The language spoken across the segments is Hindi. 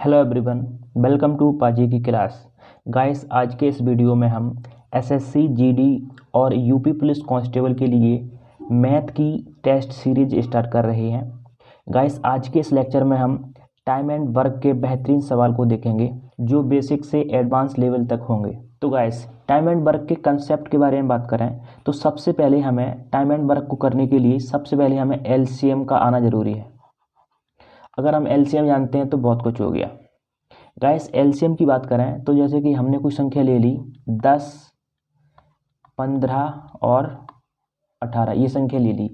हेलो एवरीवन, वेलकम टू पाजी की क्लास। गाइस, आज के इस वीडियो में हम एसएससी, जीडी और यूपी पुलिस कांस्टेबल के लिए मैथ की टेस्ट सीरीज स्टार्ट कर रहे हैं। गाइस, आज के इस लेक्चर में हम टाइम एंड वर्क के बेहतरीन सवाल को देखेंगे जो बेसिक से एडवांस लेवल तक होंगे। तो गाइस, टाइम एंड वर्क के कंसेप्ट के बारे में बात करें तो सबसे पहले हमें टाइम एंड वर्क को करने के लिए सबसे पहले हमें एलसीएम का आना ज़रूरी है। अगर हम एलसीएम जानते हैं तो बहुत कुछ हो गया। गाइस, एलसीएम की बात करें तो जैसे कि हमने कुछ संख्या ले ली 10, 15 और 18, ये संख्या ले ली।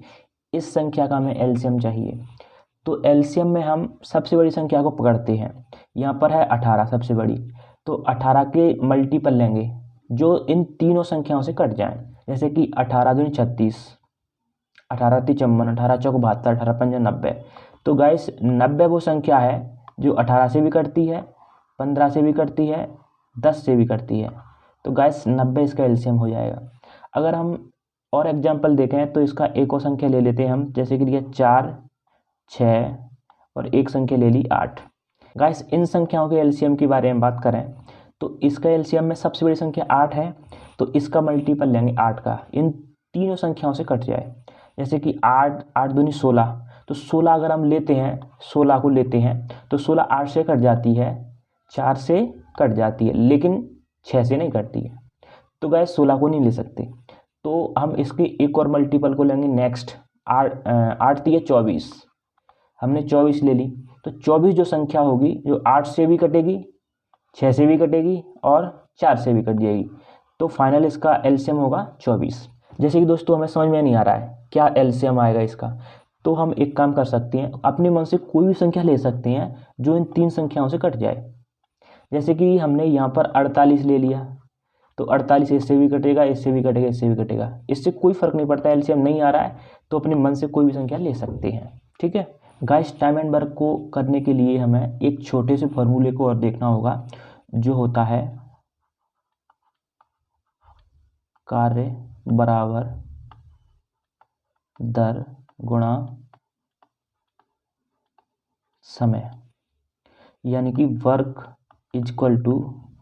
इस संख्या का हमें एलसीएम चाहिए। तो एलसीएम में हम सबसे बड़ी संख्या को पकड़ते हैं। यहाँ पर है 18 सबसे बड़ी, तो 18 के मल्टीपल लेंगे जो इन तीनों संख्याओं से कट जाएं। जैसे कि 18 दूनी 36, 18 × 3 = 54, 18 × 4 = 72, 18 × 5 = 90। तो गाइस, 90 वो संख्या है जो 18 से भी कटती है, 15 से भी कटती है, 10 से भी कटती है। तो गाइस, 90 इसका एलसीएम हो जाएगा। अगर हम और एग्जांपल देखें तो इसका एक और संख्या ले लेते हैं हम, जैसे कि लिया 4, 6 और एक संख्या ले ली 8। गाइस, इन संख्याओं के एलसीएम के बारे में बात करें तो इसका एलसीएम में सबसे बड़ी संख्या 8 है, तो इसका मल्टीपल लेंगे 8 का, इन तीनों संख्याओं से कट जाए। जैसे कि 8, 8 दूनी 16, तो 16 अगर हम लेते हैं, 16 को लेते हैं तो 16 8 से कट जाती है, 4 से कट जाती है, लेकिन 6 से नहीं कटती है। तो गाइस, 16 को नहीं ले सकते। तो हम इसके एक और मल्टीपल को लेंगे नेक्स्ट। 8 × 3 = 24, हमने 24 ले ली। तो 24 जो संख्या होगी जो 8 से भी कटेगी, 6 से भी कटेगी और 4 से भी कट जाएगी। तो फाइनल इसका एलसीएम होगा 24। जैसे कि दोस्तों हमें समझ में नहीं आ रहा है क्या एलसीएम आएगा इसका, तो हम एक काम कर सकते हैं, अपने मन से कोई भी संख्या ले सकते हैं जो इन तीन संख्याओं से कट जाए। जैसे कि हमने यहाँ पर 48 ले लिया, तो 48 इससे भी कटेगा, इससे भी कटेगा, इससे भी कटेगा, इससे कोई फर्क नहीं पड़ता। एलसीएम नहीं आ रहा है तो अपने मन से कोई भी संख्या ले सकते हैं। ठीक है गाइस, टाइम एंड वर्क को करने के लिए हमें एक छोटे से फॉर्मूले को और देखना होगा जो होता है कार्य बराबर दर गुणा समय, यानी कि work equal to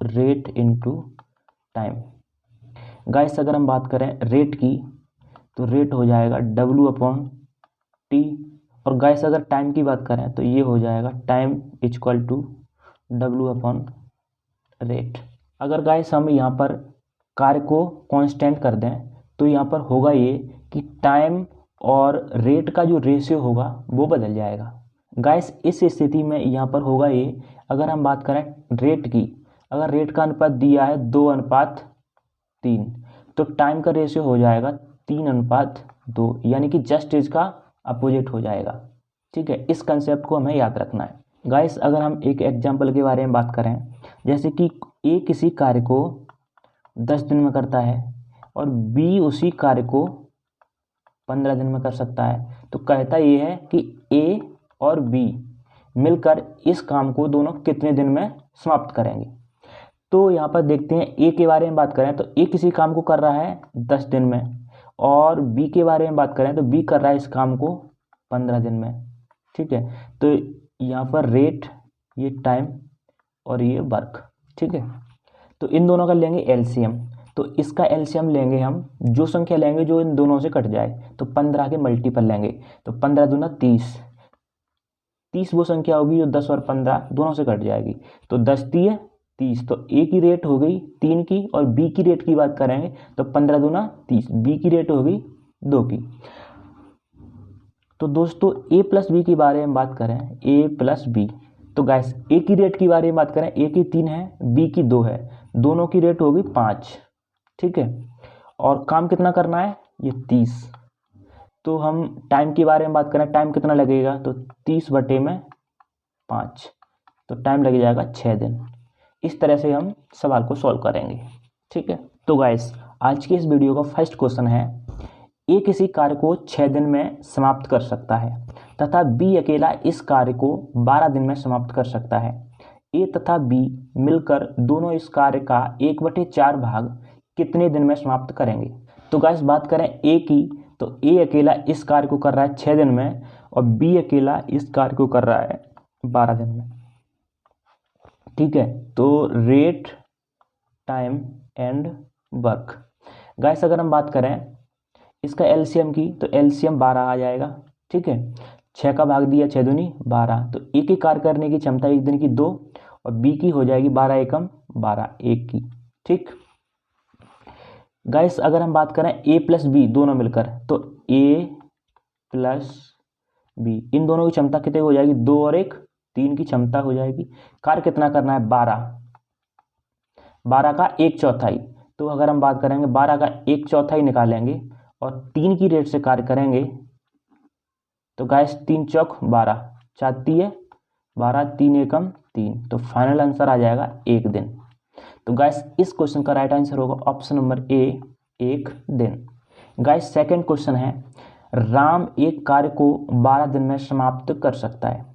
rate into time. Guys, अगर हम बात करें रेट की तो रेट हो जाएगा W/T, और गाइस अगर टाइम की बात करें तो ये हो जाएगा टाइम इक्वल टू W/रेट। अगर गाइस हम यहाँ पर कार्य को कांस्टेंट कर दें तो यहाँ पर होगा ये कि टाइम और रेट का जो रेशियो होगा वो बदल जाएगा। गाइस, इस स्थिति में यहाँ पर होगा ये, अगर हम बात करें रेट की, अगर रेट का अनुपात दिया है 2:3, तो टाइम का रेशियो हो जाएगा 3:2, यानी कि जस्ट इसका अपोजिट हो जाएगा। ठीक है, इस कंसेप्ट को हमें याद रखना है। गाइस, अगर हम एक एग्जांपल के बारे में बात करें, जैसे कि ए किसी कार्य को 10 दिन में करता है और बी उसी कार्य को 15 दिन में कर सकता है, तो कहता ये है कि ए और बी मिलकर इस काम को दोनों कितने दिन में समाप्त करेंगे। तो यहाँ पर देखते हैं ए के बारे में बात करें तो ए किसी काम को कर रहा है 10 दिन में, और बी के बारे में बात करें तो बी कर रहा है इस काम को 15 दिन में। ठीक है, तो यहाँ पर रेट, ये टाइम और ये वर्क। ठीक है, तो इन दोनों का लेंगे एलसीएम। तो इसका एलसीएम लेंगे हम, जो संख्या लेंगे जो इन दोनों से कट जाए, तो 15 के मल्टीपल लेंगे। तो 15 दूना 30, 30 वो संख्या होगी जो 10 और 15 दोनों से कट जाएगी, तो 10 × 3 = 30। तो ए की रेट हो गई 3 की, और बी की रेट की बात करेंगे तो 15 दूना 30, बी की रेट हो गई 2 की। तो दोस्तों ए प्लस बी के बारे में बात करें, ए प्लस बी, तो गाइस ए की रेट की बारे में बात करें, ए की 3 है, बी की 2 है, दोनों की रेट होगी 5। ठीक है, और काम कितना करना है, ये 30। तो हम टाइम के बारे में बात करें, टाइम कितना लगेगा, तो 30/5, तो टाइम लग जाएगा 6 दिन। इस तरह से हम सवाल को सॉल्व करेंगे। ठीक है, तो गाइस आज के इस वीडियो का फर्स्ट क्वेश्चन है, ए किसी कार्य को 6 दिन में समाप्त कर सकता है तथा बी अकेला इस कार्य को 12 दिन में समाप्त कर सकता है। ए तथा बी मिलकर दोनों इस कार्य का 1/4 भाग कितने दिन में समाप्त करेंगे। तो गाइस बात करें ए की, तो ए अकेला इस कार्य को कर रहा है 6 दिन में और बी अकेला इस कार्य को कर रहा है 12 दिन में। ठीक है। तो rate, time and work. Guys अगर हम बात करें इसका एलसीएम की, तो एलसीएम 12 आ जाएगा। ठीक है, 6 का भाग दिया, 6 दूनी 12, तो ए की कार्य करने की क्षमता एक दिन की 2, और बी की हो जाएगी 12 एकम 12, एक की। ठीक गाइस अगर हम बात करें ए प्लस बी दोनों मिलकर, तो ए प्लस बी, इन दोनों की क्षमता कितनी हो जाएगी, 2 और 1, 3 की क्षमता हो जाएगी। कार्य कितना करना है, 12, 12 का 1/4। तो अगर हम बात करेंगे 12 का 1/4 निकालेंगे और 3 की रेट से कार्य करेंगे, तो गाइस 3 चौक 12, 4 तिये 12, 3 एकम 3, तो फाइनल आंसर आ जाएगा 1 दिन। तो गाइस इस क्वेश्चन का राइट आंसर होगा ऑप्शन नंबर ए, 1 दिन। गाइस सेकंड क्वेश्चन है, राम एक कार्य को 12 दिन में समाप्त कर सकता है।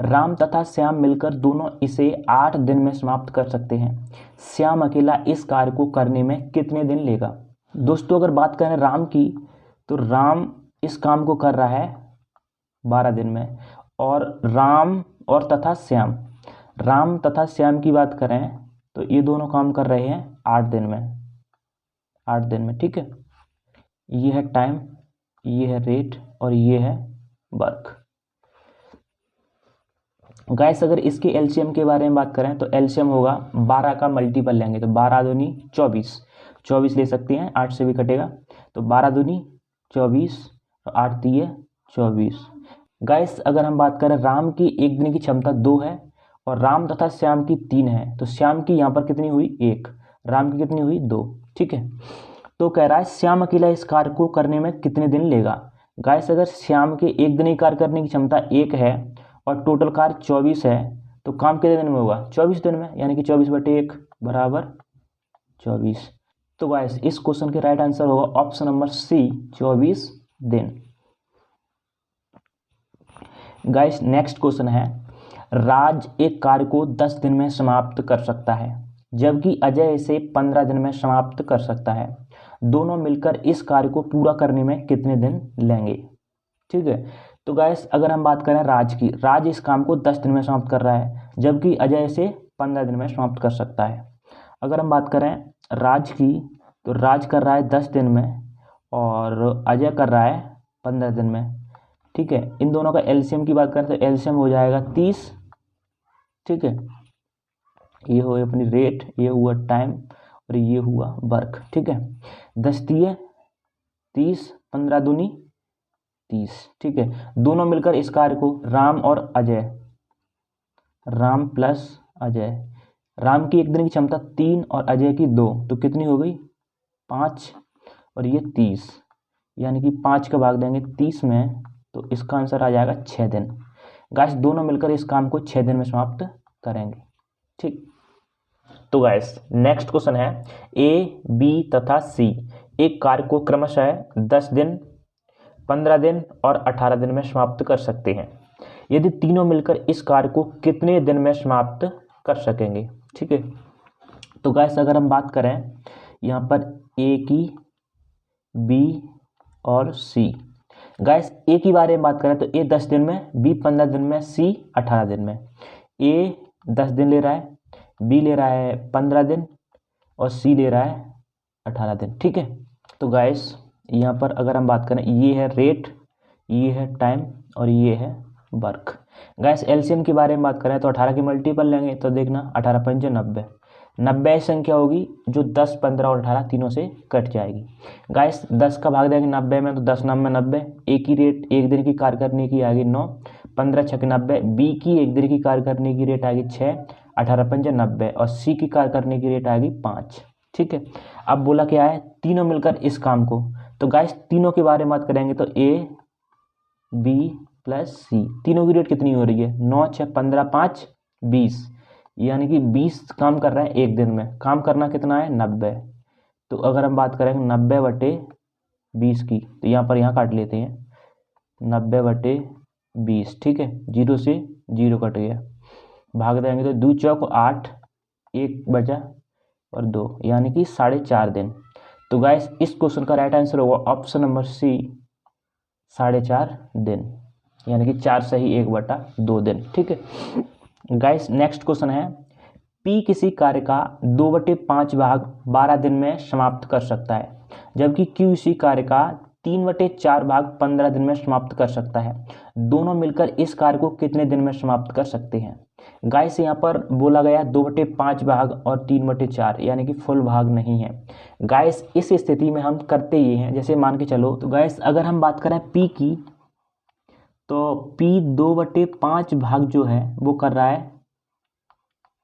राम तथा श्याम मिलकर दोनों इसे 8 दिन में समाप्त कर सकते हैं। श्याम अकेला इस कार्य को करने में कितने दिन लेगा। दोस्तों अगर बात करें राम की, तो राम इस काम को कर रहा है 12 दिन में, और राम और तथा श्याम, राम तथा श्याम की बात करें तो ये दोनों काम कर रहे हैं 8 दिन में, 8 दिन में। ठीक है, ये है टाइम, ये है रेट और ये है वर्क। गाइस अगर इसके एलसीएम के बारे में बात करें तो एलसीएम होगा 12 का मल्टीपल लेंगे, तो 12 दूनी 24, 24 ले सकते हैं, 8 से भी कटेगा, तो 12 दूनी 24, 8 तिये 24। गाइस अगर हम बात करें राम की एक दिन की क्षमता 2 है और राम तथा श्याम की 3 है, तो श्याम की यहाँ पर कितनी हुई 1, राम की कितनी हुई 2। ठीक है, तो कह रहा है श्याम अकेला इस कार्य को करने में कितने दिन लेगा। गाइस अगर श्याम के एक दिन ही कार्य करने की क्षमता 1 है और टोटल कार्य 24 है, तो काम कितने दिन में होगा, 24 दिन में, यानी कि 24/1 बराबर 24। तो गाइस इस क्वेश्चन के राइट आंसर होगा ऑप्शन नंबर सी, 24 दिन। गाइस नेक्स्ट क्वेश्चन है, राज एक कार्य को 10 दिन में समाप्त कर सकता है, जबकि अजय इसे 15 दिन में समाप्त कर सकता है। दोनों मिलकर इस कार्य को पूरा करने में कितने दिन लेंगे। ठीक है, तो गाइस अगर हम बात करें राज की, राज इस काम को 10 दिन में समाप्त कर रहा है, जबकि अजय इसे 15 दिन में समाप्त कर सकता है। अगर हम बात करें राज की, तो राज कर रहा है 10 दिन में और अजय कर रहा है 15 दिन में। ठीक है, इन दोनों का एलसीएम की बात करें तो एलसीएम हो जाएगा 30। ठीक है, ये हो अपनी रेट, ये हुआ टाइम और ये हुआ वर्क। ठीक है, 10 तिये 30, 15 दूनी 30। ठीक है, दोनों मिलकर इस कार्य को, राम और अजय, राम प्लस अजय, राम की एक दिन की क्षमता 3 और अजय की 2, तो कितनी हो गई 5 और ये 30, यानी कि 5 का भाग देंगे 30 में, तो इसका आंसर आ जाएगा 6 दिन। गाइस दोनों मिलकर इस काम को 6 दिन में समाप्त करेंगे। ठीक, तो गाइस नेक्स्ट क्वेश्चन है, ए, बी तथा सी एक कार्य को क्रमशः 10 दिन, 15 दिन और 18 दिन में समाप्त कर सकते हैं। यदि तीनों मिलकर इस कार्य को कितने दिन में समाप्त कर सकेंगे। ठीक है, तो गाइस अगर हम बात करें यहाँ पर ए की, बी और सी, गाइस ए की बारे में बात करें तो ए 10 दिन में, बी 15 दिन में, सी 18 दिन में। ए 10 दिन ले रहा है, बी ले रहा है 15 दिन और सी ले रहा है 18 दिन। ठीक है, तो गाइस यहाँ पर अगर हम बात करें, ये है रेट, ये है टाइम और ये है वर्क। गाइस एलसीएम के बारे में बात करें तो 18 की मल्टीपल लेंगे, तो देखना 18 पंच 90, 90 संख्या होगी जो 10, 15 और 18 तीनों से कट जाएगी। गाइस 10 का भाग देंगे 90 में, तो 10 9 में 90, ए की रेट एक दिन की कार्य करने की आ गई 9, 15 6 90, बी की एक दिन की कार्य करने की रेट आ गई 6, 18 पंच 90 और सी की कार्य करने की रेट आ गई 5। ठीक है, अब बोला क्या है, तीनों मिलकर इस काम को, तो गाइस तीनों के बारे में बात करेंगे तो ए, बी प्लस सी, तीनों की रेट कितनी हो रही है, 9 6 15 5 20, यानी कि 20 काम कर रहे हैं एक दिन में। काम करना कितना है 90, तो अगर हम बात करेंगे 90/20 की, तो यहाँ पर यहाँ काट लेते हैं 90/20। ठीक है, 0 से 0 कट गया, भाग देंगे तो 2 चौक 8, 1 बचा और 2, यानी कि 4.5 दिन। तो गाइस इस क्वेश्चन का राइट आंसर होगा ऑप्शन नंबर सी, 4.5 दिन, यानी कि 4 सही 1/2 दिन। ठीक है गाइस नेक्स्ट क्वेश्चन है, पी किसी कार्य का 2/5 भाग 12 दिन में समाप्त कर सकता है, जबकि क्यू इसी कार्य का 3/4 भाग 15 दिन में समाप्त कर सकता है। दोनों मिलकर इस कार्य को कितने दिन में समाप्त कर सकते हैं? गाइस यहाँ पर बोला गया 2/5 भाग और 3/4, यानी कि फुल भाग नहीं है। गाइस इस स्थिति में हम करते ये हैं, जैसे मान के चलो, तो गाइस अगर हम बात करें पी की, तो पी 2/5 भाग जो है वो कर रहा है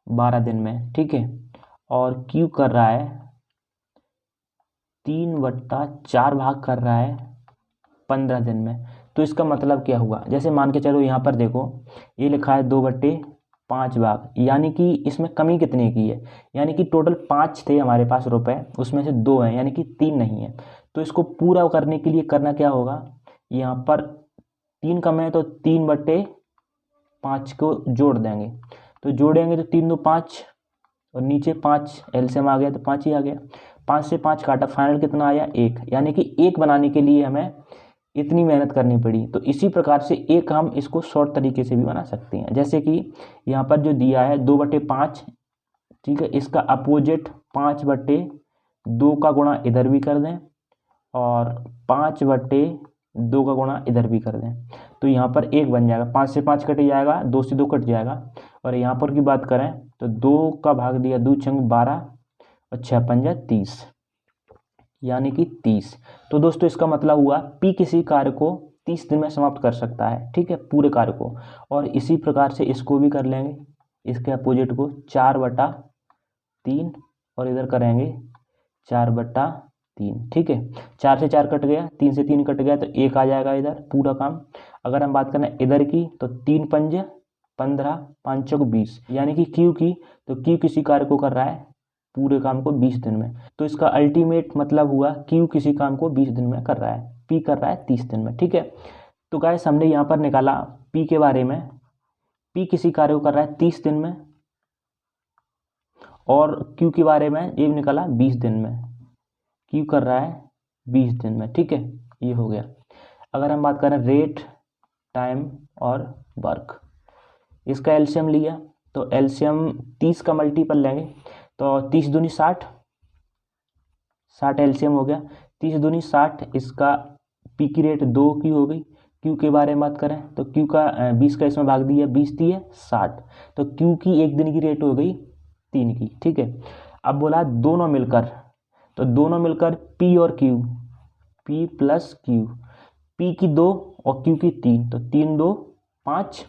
12 दिन में, ठीक है, और क्यू कर रहा है 3/4 भाग कर रहा है 15 दिन में। तो इसका मतलब क्या हुआ, जैसे मान के चलो यहाँ पर देखो, ये लिखा है 2/5 भाग, यानी कि इसमें कमी कितने की है, यानी कि टोटल 5 थे हमारे पास रुपए, उसमें से 2 हैं, यानी कि 3 नहीं है। तो इसको पूरा करने के लिए करना क्या होगा, यहाँ पर 3 कम है तो 3/5 को जोड़ देंगे, तो जोड़ेंगे तो 3 2 5 और नीचे 5, एलसीएम आ गया तो 5 ही आ गया। 5 से 5 काटा, फाइनल कितना आया 1, यानी कि 1 बनाने के लिए हमें इतनी मेहनत करनी पड़ी। तो इसी प्रकार से एक हम इसको शॉर्ट तरीके से भी बना सकते हैं, जैसे कि यहाँ पर जो दिया है 2/5, ठीक है, इसका अपोजिट 5/2 का गुणा इधर भी कर दें और 5/2 का गुणा इधर भी कर दें, तो यहाँ पर 1 बन जाएगा। 5 से 5 कट जाएगा, 2 से 2 कट जाएगा, और यहाँ पर की बात करें तो 2 का भाग दिया 2 छंग 12 और 6 पंजा 30, यानी कि 30। तो दोस्तों इसका मतलब हुआ पी किसी कार्य को 30 दिन में समाप्त कर सकता है, ठीक है, पूरे कार्य को। और इसी प्रकार से इसको भी कर लेंगे, इसके अपोजिट को 4/3 और इधर करेंगे 4/3, ठीक है। 4 से 4 कट गया, 3 से 3 कट गया, तो 1 आ जाएगा इधर पूरा काम। अगर हम बात करें इधर की, तो 3 पंजे 15, 5 चौक 20, यानी कि क्यू की, तो क्यू किसी कार्य को कर रहा है पूरे काम को 20 दिन में। तो इसका अल्टीमेट मतलब हुआ क्यू किसी काम को 20 दिन में कर रहा है, पी कर रहा है 30 दिन में, ठीक है। तो गाइस हमने यहाँ पर निकाला पी के बारे में, पी किसी कार्य को कर रहा है 30 दिन में, और क्यू के बारे में ये भी निकाला 20 दिन में, क्यू कर रहा है 20 दिन में, ठीक है, ये हो गया। अगर हम बात करें रेट, टाइम और वर्क, इसका एलसीएम लिया, तो एलसीएम 30 का मल्टीपल लेंगे, तो 30 दूनी 60, 60 एलसीएम हो गया, 30 दूनी 60, इसका पी की रेट 2 की हो गई। क्यू के बारे में बात करें तो क्यू का 20 का इसमें भाग दिया, 20 दिए 60, तो क्यू की 1 दिन की रेट हो गई 3 की, ठीक है। अब बोला दोनों मिलकर, तो दोनों मिलकर पी और Q, P plus Q, P की 2 और क्यू की 3, तो 3 2 5,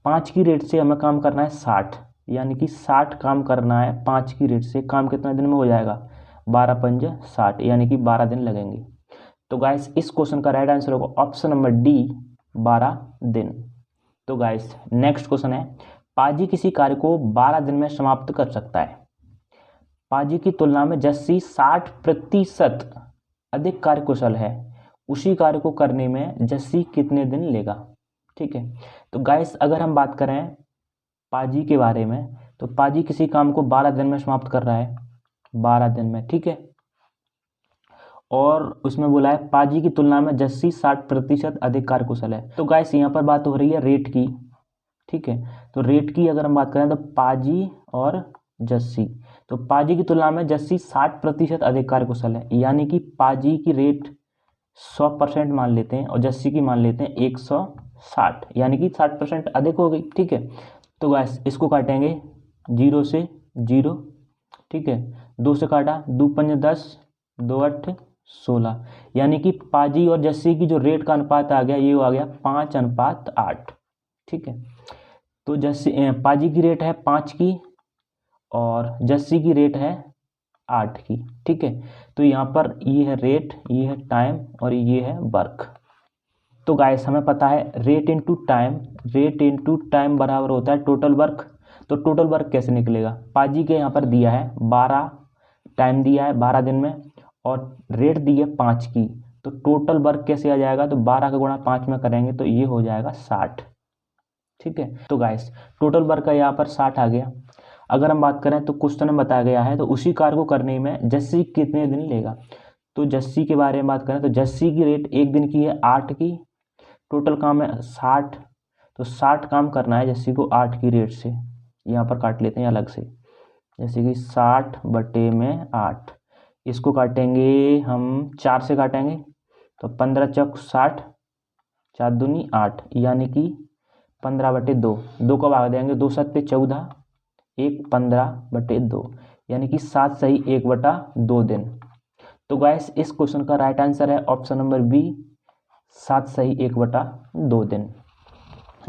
5 की रेट से हमें काम करना है 60, यानी कि 60 काम करना है 5 की रेट से। काम कितना दिन में हो जाएगा, 12 पंजे 60, यानी कि 12 दिन लगेंगे। तो गाइस इस क्वेश्चन का राइट आंसर होगा ऑप्शन नंबर डी, 12 दिन। तो गाइस नेक्स्ट क्वेश्चन है, पाजी किसी कार्य को 12 दिन में समाप्त कर सकता है। पाजी की तुलना में जस्सी 60% अधिक कार्यकुशल है, उसी कार्य को करने में जस्सी कितने दिन लेगा, ठीक है। तो गाइस अगर हम बात करें पाजी के बारे में, तो पाजी किसी काम को 12 दिन में समाप्त कर रहा है, 12 दिन में, ठीक है। और उसमें बोला है पाजी की तुलना में जस्सी 60% अधिक कार्यकुशल है। तो गाइस यहाँ पर बात हो रही है रेट की, ठीक है। तो रेट की अगर हम बात करें तो पाजी और जस्सी, तो पाजी की तुलना में जस्सी 60% अधिक कार्यकुशल है, यानी कि पाजी की रेट 100% मान लेते हैं और जस्सी की मान लेते हैं 160, यानी कि 60% अधिक हो गई, ठीक है। तो गाइस इसको काटेंगे 0 से 0, ठीक है, 2 से काटा, 2 पंजे 10, 2 8 16, यानी कि पाजी और जस्सी की जो रेट का अनुपात आ गया, ये आ गया 5:8, ठीक है। तो जस्सी पाजी की रेट है 5 की और जस्सी की रेट है 8 की, ठीक है। तो यहाँ पर ये है रेट, ये है टाइम और ये है वर्क। तो गाइस हमें पता है रेट इनटू टाइम बराबर होता है टोटल वर्क। तो टोटल वर्क कैसे निकलेगा, पाजी के यहाँ पर दिया है 12, टाइम दिया है 12 दिन में और रेट दी है 5 की, तो टोटल वर्क कैसे आ जाएगा, तो 12 का गुणा 5 में करेंगे तो ये हो जाएगा 60, ठीक है। तो गाइस टोटल वर्क का यहाँ पर 60 आ गया। अगर हम बात करें तो क्वेश्चन में बताया गया है तो उसी कार्य को करने में जस्सी कितने दिन लेगा। तो जस्सी के बारे में बात करें तो जस्सी की रेट 1 दिन की है 8 की, टोटल काम है 60, तो 60 काम करना है जस्सी को 8 की रेट से, यहाँ पर काट लेते हैं अलग से। जैसे कि 60/8, इसको काटेंगे हम 4 से काटेंगे तो 15 चौक 60, 4 दूनी 8, यानी कि 15/2। 2 को भाग देंगे, 2 7 14, 1 15/2, यानी कि 7 सही 1/2 दिन। तो गाइस इस क्वेश्चन का राइट आंसर है ऑप्शन नंबर बी, 7 सही 1/2 दिन।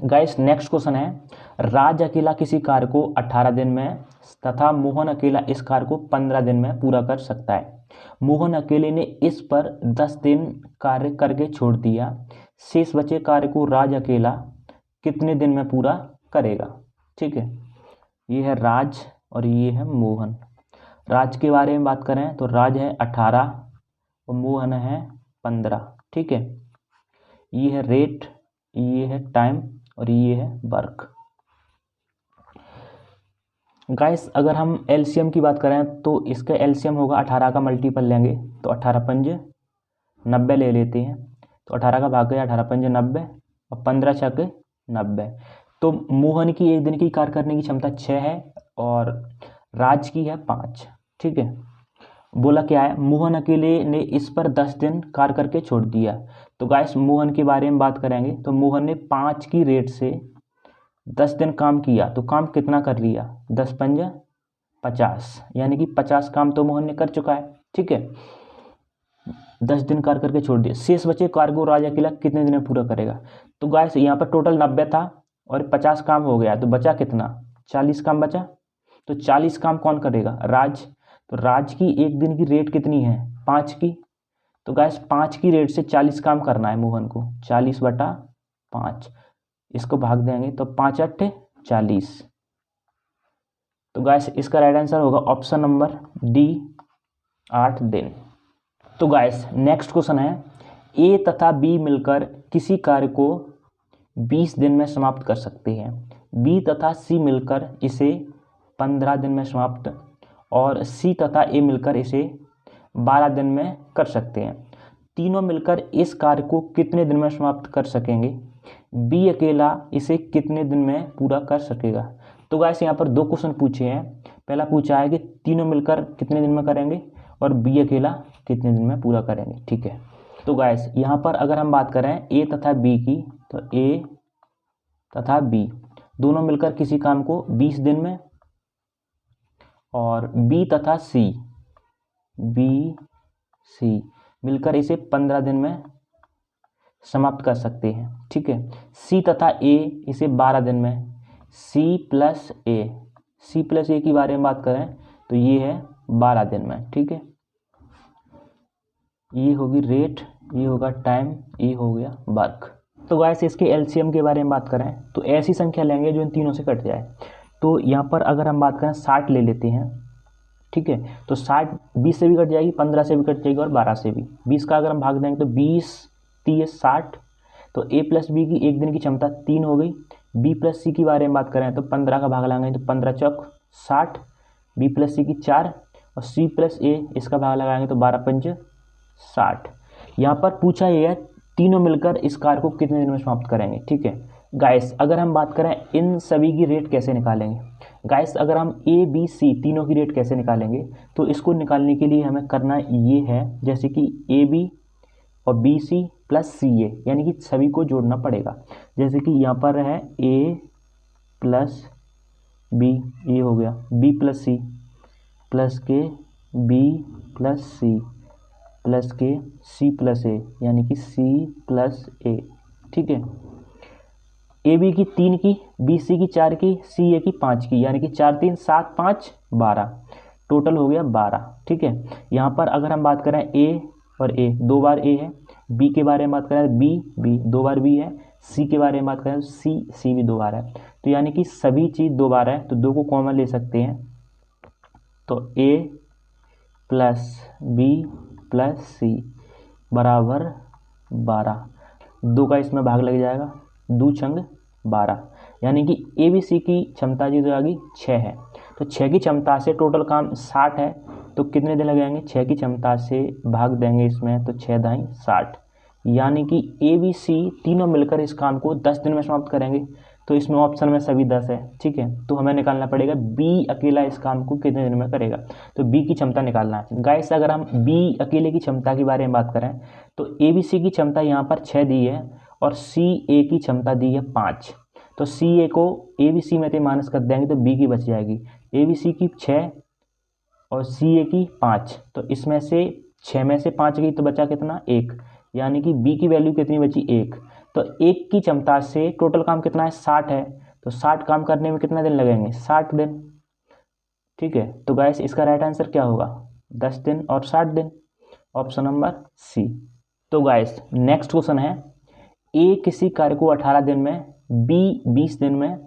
गाइस नेक्स्ट क्वेश्चन है, राज अकेला किसी कार्य को 18 दिन में तथा मोहन अकेला इस कार्य को 15 दिन में पूरा कर सकता है। मोहन अकेले ने इस पर 10 दिन कार्य करके छोड़ दिया, शेष बचे कार्य को राज अकेला कितने दिन में पूरा करेगा। ठीक है, ये है राज और ये है मोहन। राज के बारे में बात करें तो राज है 18 और मोहन है 15। ठीक है, ये है रेट, ये है टाइम और ये है वर्क। गाइस अगर हम एलसीएम की बात करें तो इसका एलसीएम होगा 18 का मल्टीपल लेंगे तो 18 पंजे 90 ले लेते हैं, तो 18 का भाग गया 18 पंजे 90 और 15 छक्के 90। तो मोहन की एक दिन की कार्य करने की क्षमता 6 है और राज की है 5। ठीक है, बोला क्या है, मोहन अकेले ने इस पर 10 दिन कार्य करके छोड़ दिया। तो गाइस मोहन के बारे में बात करेंगे तो मोहन ने 5 की रेट से 10 दिन काम किया, तो काम कितना कर लिया, 10 पंजा 50, यानी कि 50 काम तो मोहन ने कर चुका है। ठीक है, 10 दिन कार्य करके छोड़ दिया, शेष बचे कार्य को राज अकेला कितने दिन में पूरा करेगा। तो गाइस यहाँ पर टोटल 90 था और 50 काम हो गया, तो बचा कितना, 40 काम बचा। तो 40 काम कौन करेगा, राज। तो राज की एक दिन की रेट कितनी है, 5 की। तो गाइस 5 की रेट से 40 काम करना है मोहन को, 40/5, इसको भाग देंगे तो 5 8 40। तो गाइस इसका राइट आंसर होगा ऑप्शन नंबर डी, 8 दिन। तो गाइस नेक्स्ट क्वेश्चन है, ए तथा बी मिलकर किसी कार्य को 20 दिन में समाप्त कर सकते हैं, बी तथा सी मिलकर इसे 15 दिन में समाप्त और सी तथा ए मिलकर इसे 12 दिन में कर सकते हैं। तीनों मिलकर इस कार्य को कितने दिन में समाप्त कर सकेंगे, बी अकेला इसे कितने दिन में पूरा कर सकेगा। तो गाइस यहाँ पर 2 क्वेश्चन पूछे हैं, पहला पूछा है कि तीनों मिलकर कितने दिन में करेंगे और बी अकेला कितने दिन में पूरा करेंगे। ठीक है, तो गाइस यहाँ पर अगर हम बात करें ए तथा बी की, तो ए तथा बी दोनों मिलकर किसी काम को 20 दिन में और बी तथा सी, बी सी मिलकर इसे 15 दिन में समाप्त कर सकते हैं। ठीक है, सी तथा ए इसे 12 दिन में, सी प्लस ए, सी प्लस ए की बारे में बात करें तो ये है 12 दिन में। ठीक है, ये होगी रेट, ये होगा टाइम, ये हो गया वर्क। तो गाइस इसके एलसीएम के बारे में बात करें तो ऐसी संख्या लेंगे जो इन तीनों से कट जाए। तो यहाँ पर अगर हम बात करें 60 ले लेते हैं। ठीक है, तो 60 20 से भी कट जाएगी, 15 से भी कट जाएगी और 12 से भी। 20 का अगर हम भाग देंगे तो 20 30 60, तो ए प्लस बी की एक दिन की क्षमता 3 हो गई। बी प्लस सी की बारे में बात करें तो 15 का भाग लगाएंगे तो 15 चौक 60, बी प्लस सी की 4 और सी प्लस ए इसका भाग लगाएंगे तो 12 पंच 60। यहाँ पर पूछा यह है तीनों मिलकर इस कार्य को कितने दिन में समाप्त करेंगे। ठीक है गाइस, अगर हम बात करें इन सभी की रेट कैसे निकालेंगे। गाइस अगर हम ए बी सी तीनों की रेट कैसे निकालेंगे, तो इसको निकालने के लिए हमें करना ये है, जैसे कि ए बी और बी सी प्लस सी ए, यानी कि सभी को जोड़ना पड़ेगा। जैसे कि यहाँ पर है ए प्लस बी, ये हो गया, बी प्लस सी प्लस के बी प्लस सी प्लस के सी प्लस ए, यानी कि सी प्लस ए। ठीक है, ए बी की 3 की, बी सी की 4 की, सी ए की 5 की, यानी कि 4 3 7 5 12, टोटल हो गया 12। ठीक है, यहाँ पर अगर हम बात करें ए और ए, 2 बार ए है, बी के बारे में बात करें बी 2 बार बी है, सी के बारे में बात करें तो सी भी 2 बार है। तो यानी कि सभी चीज़ 2 बार है, तो 2 को कॉमन ले सकते हैं, तो ए प्लस बी प्लस सी बराबर 12, 2 का इसमें भाग लग जाएगा, 2 छंग 12, यानी कि ए बी सी की क्षमता जी तो आ गई 6 है। तो 6 की क्षमता से टोटल काम 60 है, तो कितने दिन लग जाएंगे, 6 की क्षमता से भाग देंगे इसमें तो 6 दाई 60, यानी कि ए बी सी तीनों मिलकर इस काम को 10 दिन में समाप्त करेंगे। तो इसमें ऑप्शन में सभी 10 है, ठीक है। तो हमें निकालना पड़ेगा बी अकेला इस काम को कितने दिन में करेगा, तो बी की क्षमता निकालना है। गाइस अगर हम बी अकेले की क्षमता के बारे में बात करें तो ए बी सी की क्षमता यहाँ पर 6 दी है और सी ए की क्षमता दी है 5। तो सी ए को ए बी सी में से माइनस कर देंगे तो बी की बच जाएगी, ए बी सी की 6 और सी ए की 5। तो इसमें से 6 में से 5 गई तो बचा कितना, 1, यानी कि बी की वैल्यू कितनी बची, 1। तो 1 की क्षमता से टोटल काम कितना है, 60 है। तो 60 काम करने में कितना दिन लगेंगे, 60 दिन, ठीक है। तो गाइस इसका राइट आंसर क्या होगा, 10 दिन और 60 दिन, ऑप्शन नंबर सी। तो गाइस नेक्स्ट क्वेश्चन है, ए किसी कार्य को 18 दिन में, बी 20 दिन में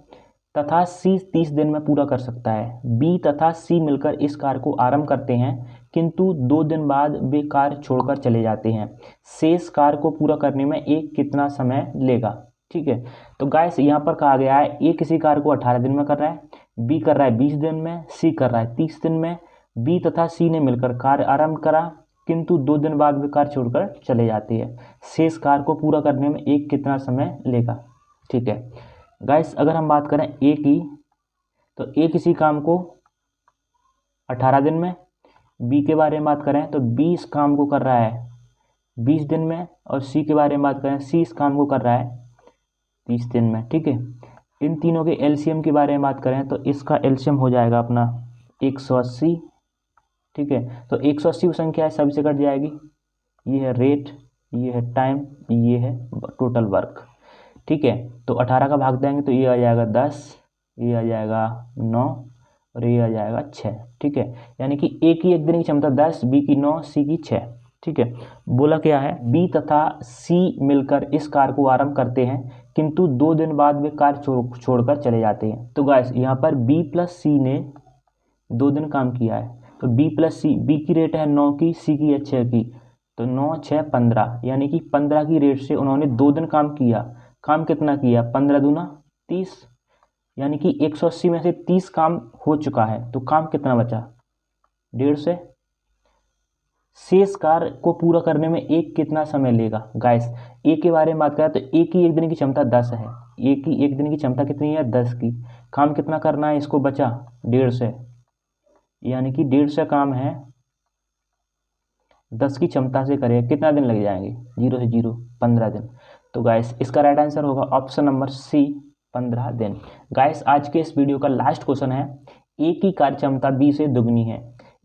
तथा सी 30 दिन में पूरा कर सकता है। बी तथा सी मिलकर इस कार्य को आरंभ करते हैं किंतु 2 दिन बाद वे कार्य छोड़कर चले जाते हैं। शेष कार्य को पूरा करने में ए कितना समय लेगा, ठीक है। तो गाइस यहाँ पर कहा गया है ए किसी कार्य को 18 दिन में कर रहा है, बी कर रहा है 20 दिन में, सी कर रहा है 30 दिन में। बी तथा सी ने मिलकर कार्य आरंभ करा किंतु 2 दिन बाद वे कार्य छोड़कर चले जाते हैं। शेष कार्य को पूरा करने में एक कितना समय लेगा, ठीक है। गाइस अगर हम बात करें ए की, तो ए किसी काम को 18 दिन में, बी के बारे में बात करें तो बी इस काम को कर रहा है 20 दिन में, और सी के बारे में बात करें सी इस काम को कर रहा है 30 दिन में, ठीक है। इन तीनों के एलसीएम के बारे में बात करें तो इसका एलसीएम हो जाएगा अपना 180, ठीक है। तो 180 संख्या है, सभी से कट जाएगी, ये है रेट, ये है टाइम, ये है टोटल वर्क, ठीक है। तो 18 का भाग देंगे तो ये आ जाएगा 10, ये आ जाएगा 9 और ये आ जाएगा 6, ठीक है। यानी कि ए की एक दिन की क्षमता 10, बी की 9, सी की 6, ठीक है। बोला क्या है, बी तथा सी मिलकर इस कार्य को आरंभ करते हैं किंतु 2 दिन बाद वे कार्य छोड़कर चले जाते हैं। तो गाइस यहाँ पर बी प्लस सी ने 2 दिन काम किया है, तो बी प्लस सी, बी की रेट है 9 की, सी की है 6 की, तो 9 6 15, यानी कि 15 की रेट से उन्होंने 2 दिन काम किया। काम कितना किया, 15 दूना 30, यानी कि 180 में से 30 काम हो चुका है, तो काम कितना बचा, 150। शेष कार्य को पूरा करने में एक कितना समय लेगा। गाइस ए के बारे में बात करें तो ए की एक दिन की क्षमता 10 है, ए की एक दिन की क्षमता कितनी है, 10 की। काम कितना करना है, इसको बचा 150, यानी कि 150 काम है 10 की क्षमता से करें, कितना दिन लग जाएंगे, 0 से 0 15 दिन। तो गाइस इसका राइट आंसर होगा ऑप्शन नंबर सी, 15 दिन। गाइस आज के इस वीडियो का लास्ट क्वेश्चन है, ए की कार्य क्षमता बी से दुगनी है,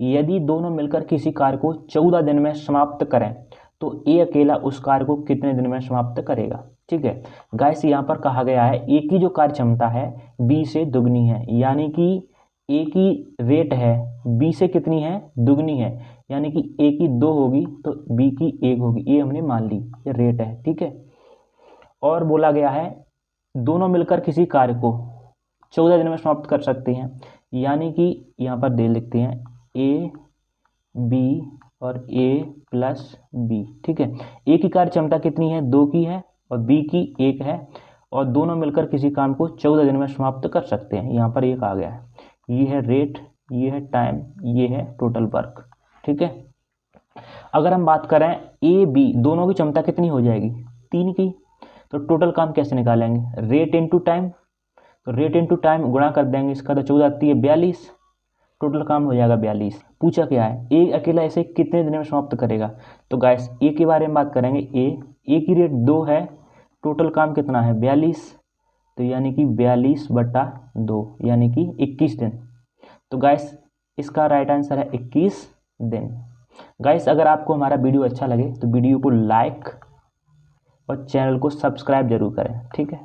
यदि दोनों मिलकर किसी कार्य को 14 दिन में समाप्त करें तो ए अकेला उस कार्य को कितने दिन में समाप्त करेगा, ठीक है। गाइस यहाँ पर कहा गया है ए की जो कार्य क्षमता है बी से दुगनी है, यानी कि ए की रेट है बी से कितनी है, दुगनी है, यानी कि ए की 2 होगी तो बी की 1 होगी, ये हमने मान ली, ये रेट है, ठीक है। और बोला गया है दोनों मिलकर किसी कार्य को 14 दिन में समाप्त कर सकते हैं, यानी कि यहाँ पर दे लिखते हैं ए बी और ए प्लस बी, ठीक है। ए की कार्य क्षमता कितनी है, 2 की है और बी की 1 है, और दोनों मिलकर किसी काम को 14 दिन में समाप्त कर सकते हैं। यहाँ पर 1 आ गया है, ये है रेट, ये है टाइम, ये है टोटल वर्क, ठीक है। अगर हम बात करें ए बी दोनों की क्षमता कितनी हो जाएगी, 3 की, तो टोटल काम कैसे निकालेंगे, रेट इनटू टाइम, तो रेट इनटू टाइम गुणा कर देंगे, इसका तो 14 आती है 42, टोटल काम हो जाएगा 42। पूछा क्या है, ए अकेला ऐसे कितने दिन में समाप्त करेगा। तो गाइस ए के बारे में बात करेंगे, ए की रेट 2 है, टोटल काम कितना है 42, तो यानी कि 42/2, यानी कि 21 दिन। तो गाइस इसका राइट आंसर है 21 दिन। गाइस अगर आपको हमारा वीडियो अच्छा लगे तो वीडियो को लाइक और चैनल को सब्सक्राइब जरूर करें, ठीक है।